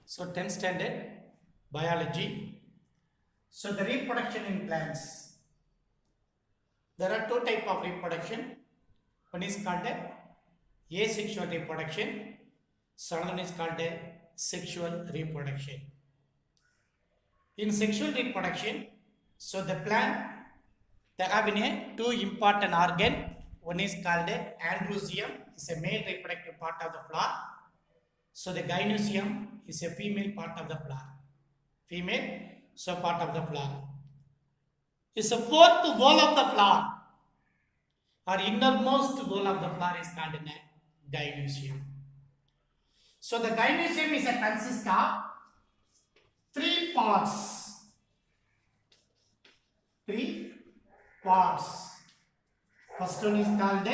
So 10th standard biology. So the reproduction in plants. There are two types of reproduction. One is called asexual reproduction. Another one is called sexual reproduction. In sexual reproduction, so the plant they have in two important organ. One is called androecium, is a male reproductive part of the flower. So the gynoecium is a female part of the flower. Female, so part of the flower. Is a fourth wall of the flower or innermost wall of the flower is called gynoecium. So the gynoecium is a consist of three parts. Three parts. First one is called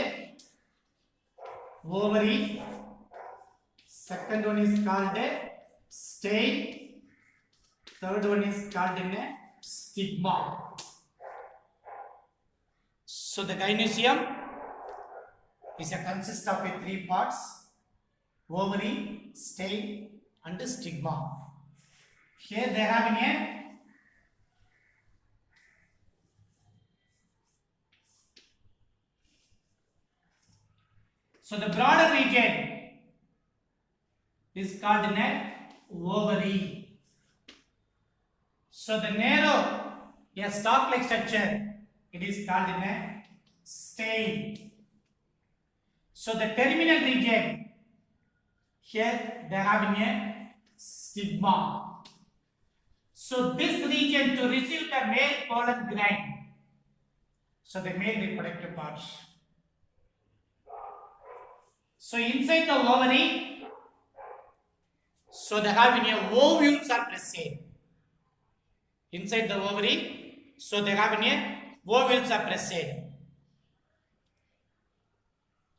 ovary. Second one is called stay. Third one is called stigma. So the gynoecium is a consist of three parts: ovary, stay, and stigma. Here they have in a so the broader region is called an ovary. So the narrow, a stalk-like structure, it is called a stay. So the terminal region, here they have in a stigma. So this region to receive the male pollen grain. So the male reproductive parts. So inside the ovary, so they have in a ovules are present. Inside the ovary, so they have in a ovules are present.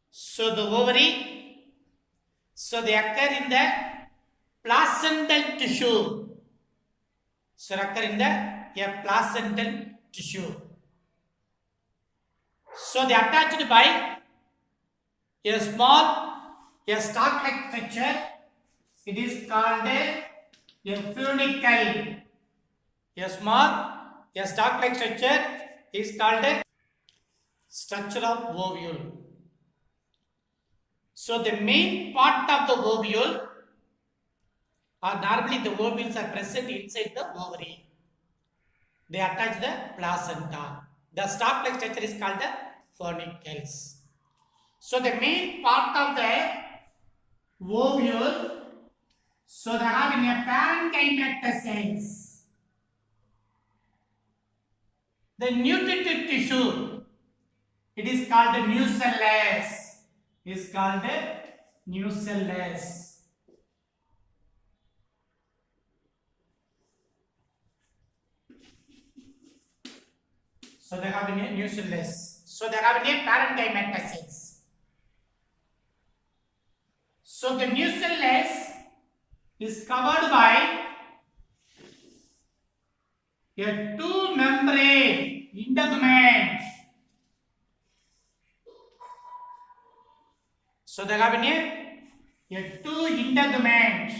So the ovary, so they occur in the placental tissue. So occur in the placental tissue. So they are attached by a small, a stalk-like structure. It is called a funicle. A small, a stalk-like structure is called a structure of ovule. So the main part of the ovule, or normally the ovules are present inside the ovary. They attach the placenta. The stalk-like structure is called the funicles. So the main part of the ovule, so they have in a parenchyma cells. The nutritive tissue, it is called the nucellus. Is called the nucellus. So they have in a nucellus. So they have in a parenchyma cells. So the nucellus is covered by a two membrane integument. So they have in a two integument.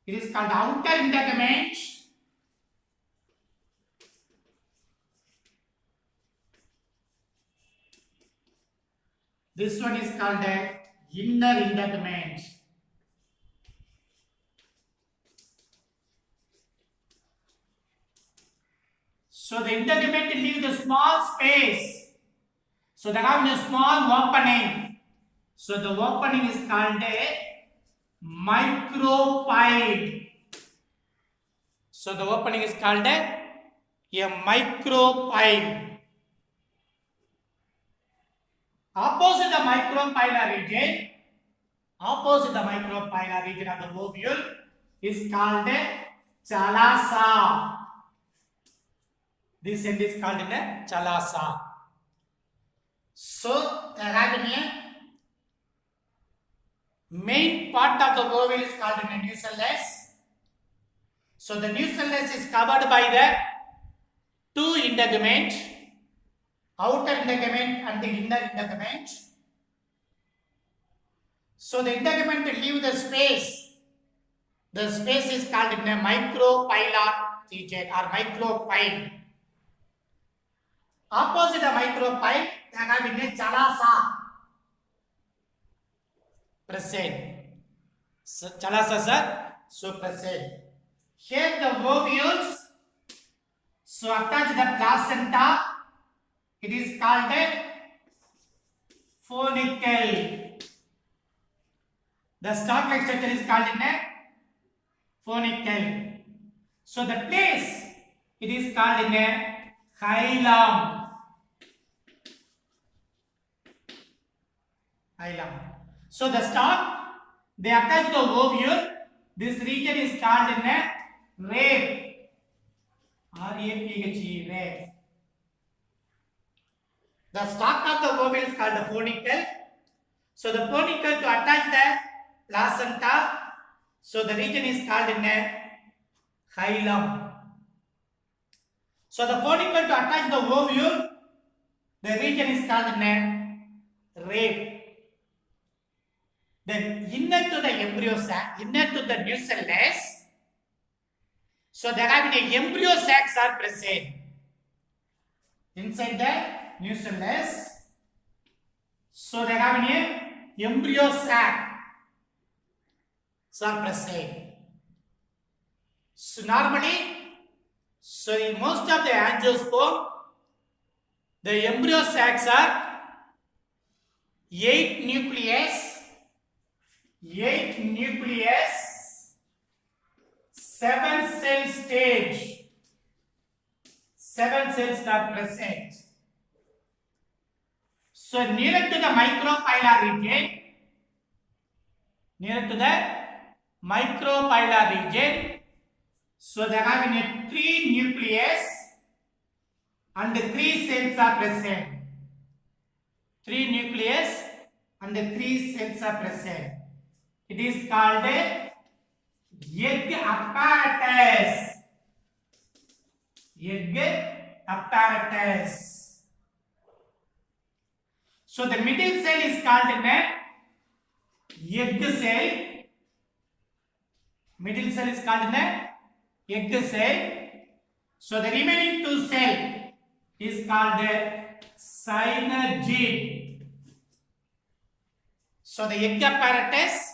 It is called outer integument. This one is called the inner integument. So the integument leaves a small space. So they have a small opening. So the opening is called a micropyle. So the opening is called a micropyle. Opposite the micropylar region, of the ovule is called a chalasa. This end is called a chalasa. So they have a main part of the ovule is called a nucellus. So the nucellus is covered by the two integument. outer integument and the inner integument. So the integument leave the space. The space is called in a micropylar region or micropyle. Opposite the micropyle, there have been a chalasa present. So chalasa sir, so present. Here the ovules, so attach the placenta. It is called a funicle. The stalk-like structure is called in a funicle. So the place, it is called in a hilum. Hilum. So the stalk, they attach the ovule. This region is called in a rape. R-A-P-H-E, rape. The stalk of the ovule is called the funicle. So the funicle to attach the placenta. So the region is called in a hilum. So the funicle to attach the ovule, the region is called in a rape. Then inner to the embryo sac, inner to the nucellus. So there have been embryo sacs are present inside the nucellus. So there have been embryo sacs are present. So normally, so in most of the angiosperm, the embryo sacs are 8 nucleus, 7 cell stage. 7 cells are present. So nearer to the micropylar region, so there have been 3 nucleus and 3 cells are present. 3 nucleus and 3 cells are present. It is called a egg apparatus. Egg apparatus. So the middle cell is called an egg cell. Middle cell is called an egg cell. So the remaining 2 cell is called a synergid. So the egg apparatus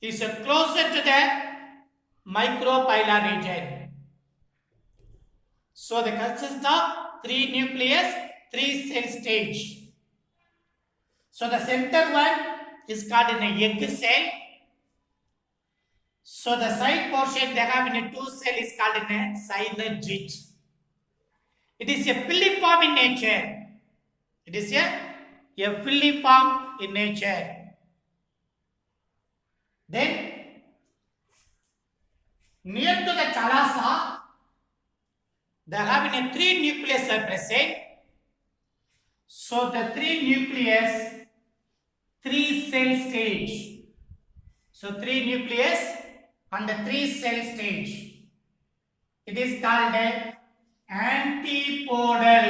is closer to the micropylar region. So the consists of 3 nucleus, 3 cell stage. So the center one is called an egg cell. So the side portion they have in a 2 cell is called a synergid. It is a filiform in nature. It is a filiform in nature. Then near to the chalasa, there have been 3 nucleus are present. So the 3 nucleus, 3 cell stage. So 3 nucleus and the 3 cell stage. It is called a antipodal.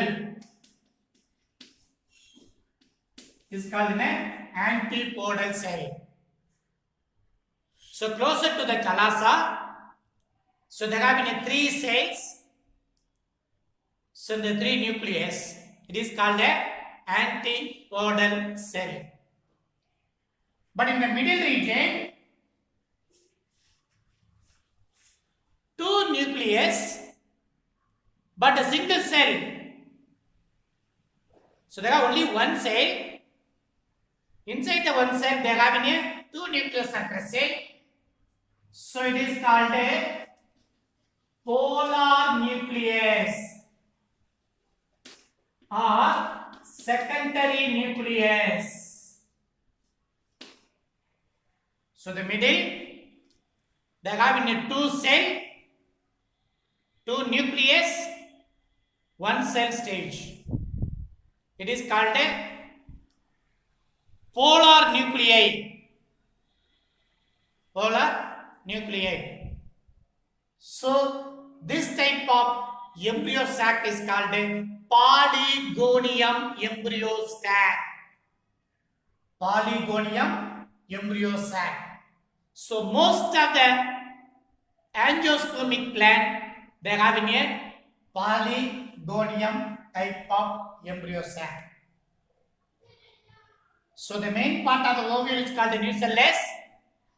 It is called an antipodal cell. So closer to the chalasa, so there have been 3 cells. So the 3 nucleus, it is called a antipodal cell. But in the middle region, 2 nucleus, but a single cell. So there are only 1 cell. Inside the 1 cell, there have been 2 nucleus are present. So it is called a polar nucleus or secondary nucleus. So the middle, they have in a 2 cell, 2 nucleus, 1 cell stage. It is called a polar nuclei. Polar nuclei. So this type of embryo sac is called a polygonium embryo sac. Polygonium embryo sac. So most of the angiospermic plant, they have in a polygonium type of embryo sac. So the main part of the ovule is called the nucellus.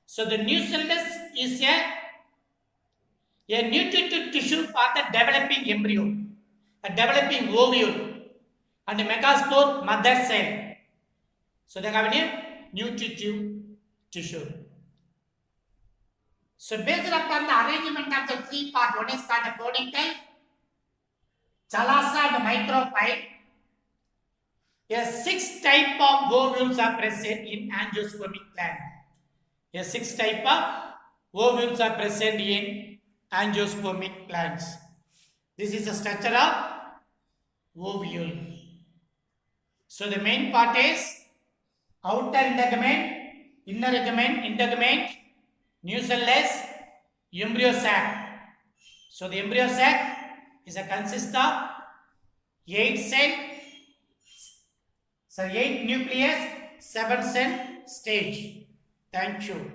So the nucellus is a nutritive tissue for the developing embryo, a developing ovule, and the megaspore mother cell. So they have a nutritive tissue. So based upon the arrangement of the three parts, one is called the conical, chalaza, and micropyle. A 6 type of ovules are present in angiospermic plant. A 6 type of ovules are present in angiospermic plants. This is the structure of ovule. So the main part is outer integument, inner integument, nucellus, embryo sac. So the embryo sac is a consist of 8 nucleus, 7 cell stage. Thank you.